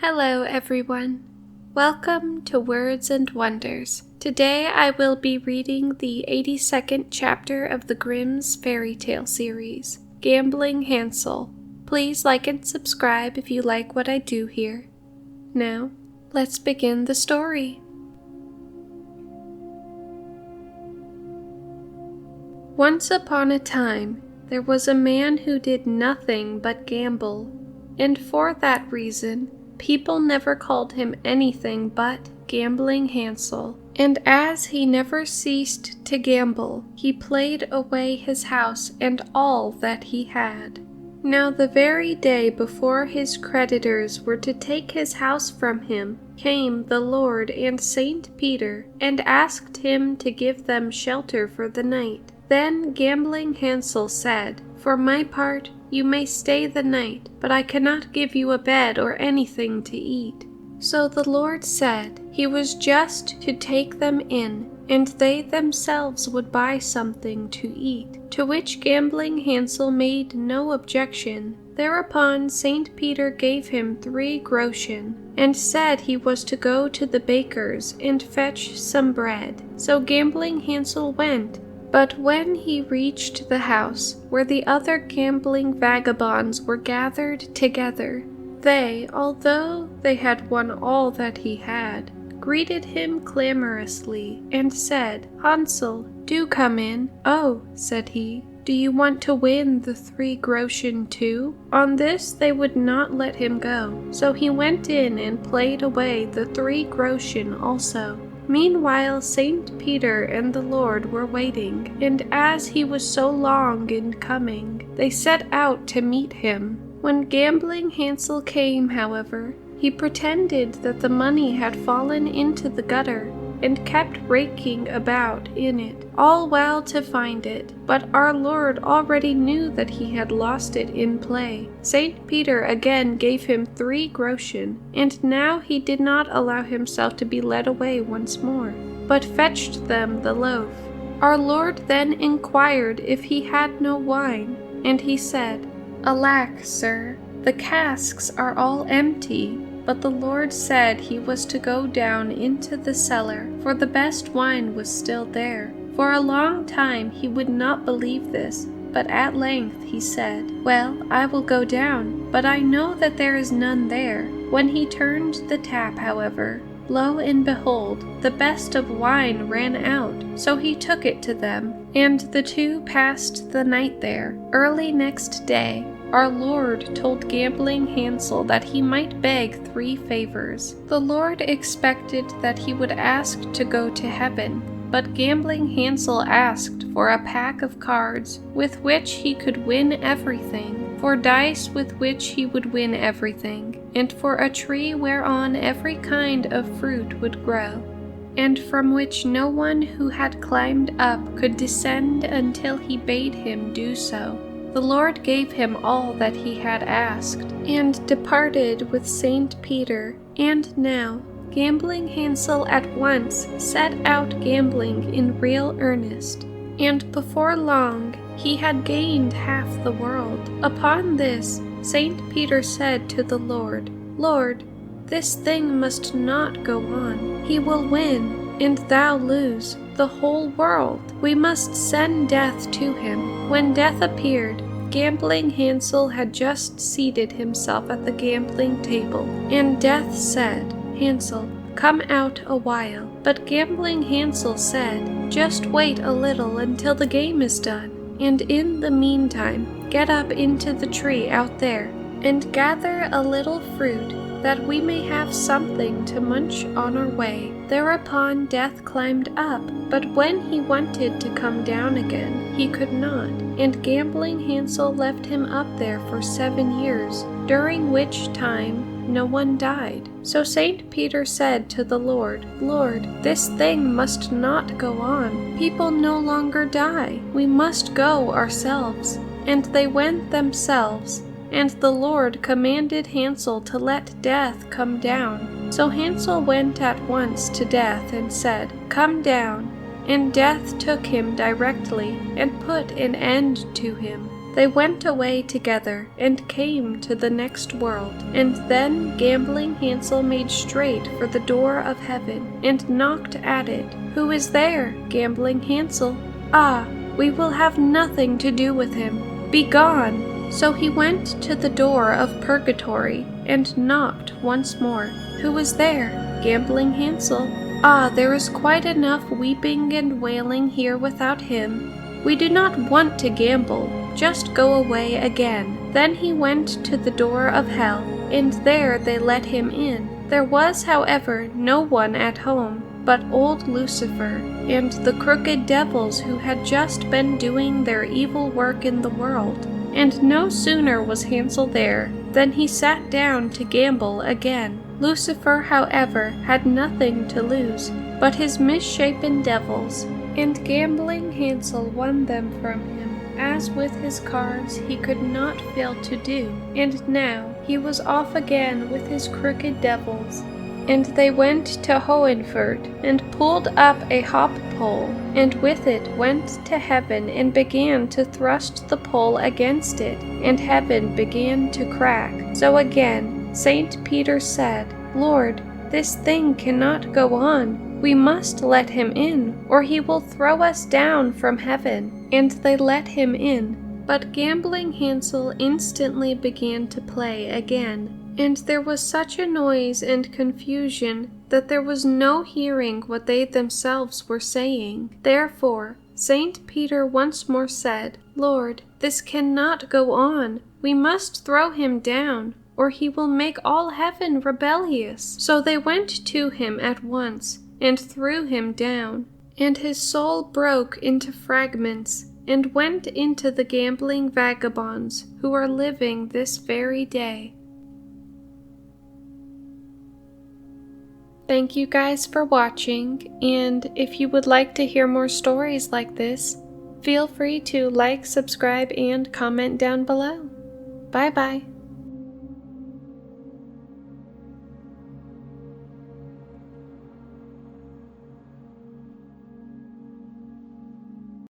Hello everyone. Welcome to Words and Wonders. Today I will be reading the 82nd chapter of the Grimm's Fairytale series, Gambling Hansel. Please like and subscribe if you like what I do here. Now, let's begin the story. Once upon a time, there was a man who did nothing but gamble, and for that reason, people never called him anything but Gambling Hansel. And as he never ceased to gamble, he played away his house and all that he had. Now the very day before his creditors were to take his house from him, came the Lord and Saint Peter, and asked him to give them shelter for the night. Then Gambling Hansel said, "For my part, you may stay the night, but I cannot give you a bed or anything to eat." So the Lord said he was just to take them in, and they themselves would buy something to eat, to which Gambling Hansel made no objection. Thereupon Saint Peter gave him 3 groschen, and said he was to go to the baker's and fetch some bread. So Gambling Hansel went. But when he reached the house where the other gambling vagabonds were gathered together, they, although they had won all that he had, greeted him clamorously, and said, "Hansel, do come in." "Oh," said he, "do you want to win the 3 groschen too?" On this they would not let him go, so he went in and played away the 3 groschen also. Meanwhile Saint Peter and the Lord were waiting, and as he was so long in coming, they set out to meet him. When Gambling Hansel came, however, he pretended that the money had fallen into the gutter, and kept raking about in it, all while to find it. But our Lord already knew that he had lost it in play. Saint Peter again gave him 3 groschen, and now he did not allow himself to be led away once more, but fetched them the loaf. Our Lord then inquired if he had no wine, and he said, "Alack, sir, the casks are all empty." But the Lord said he was to go down into the cellar, for the best wine was still there. For a long time he would not believe this, but at length he said, "Well, I will go down, but I know that there is none there." When he turned the tap, however, lo and behold, the best of wine ran out. So he took it to them, and the two passed the night there. Early next day, our Lord told Gambling Hansel that he might beg 3 favors. The Lord expected that he would ask to go to heaven, but Gambling Hansel asked for a pack of cards with which he could win everything, for dice with which he would win everything, and for a tree whereon every kind of fruit would grow, and from which no one who had climbed up could descend until he bade him do so. The Lord gave him all that he had asked, and departed with Saint Peter. And now Gambling Hansel at once set out gambling in real earnest, and before long he had gained half the world. Upon this Saint Peter said to the Lord, "Lord, this thing must not go on. He will win, and thou lose the whole world. We must send death to him." When death appeared, Gambling Hansel had just seated himself at the gambling table, and death said, "Hansel, come out a while." But Gambling Hansel said, "Just wait a little until the game is done, and in the meantime get up into the tree out there, and gather a little fruit, that we may have something to munch on our way." Thereupon Death climbed up, but when he wanted to come down again, he could not, and Gambling Hansel left him up there for 7 years, during which time no one died. So Saint Peter said to the Lord, "Lord, this thing must not go on. People no longer die. We must go ourselves." And they went themselves, and the Lord commanded Hansel to let Death come down. So Hansel went at once to Death and said, "Come down." And Death took him directly and put an end to him. They went away together and came to the next world, and then Gambling Hansel made straight for the door of heaven and knocked at it. "Who is there, Gambling Hansel? Ah, we will have nothing to do with him. Begone!" So he went to the door of purgatory and knocked once more. "Who is there, Gambling Hansel? Ah, there is quite enough weeping and wailing here without him. We do not want to gamble. Just go away again." Then he went to the door of hell, and there they let him in. There was, however, no one at home but old Lucifer and the crooked devils who had just been doing their evil work in the world. And no sooner was Hansel there than he sat down to gamble again. Lucifer, however, had nothing to lose but his misshapen devils, and Gambling Hansel won them from him, as with his cards he could not fail to do. And now he was off again with his crooked devils. And they went to Hohenfurt, and pulled up a hop pole, and with it went to heaven, and began to thrust the pole against it, and heaven began to crack. So again St. Peter said, "Lord, this thing cannot go on. We must let him in, or he will throw us down from heaven." And they let him in. But Gambling Hansel instantly began to play again. And there was such a noise and confusion that there was no hearing what they themselves were saying. Therefore St. Peter once more said, "Lord, this cannot go on. We must throw him down, or he will make all heaven rebellious." So they went to him at once, and threw him down. And his soul broke into fragments, and went into the gambling vagabonds who are living this very day. Thank you guys for watching, and if you would like to hear more stories like this, feel free to like, subscribe, and comment down below. Bye bye.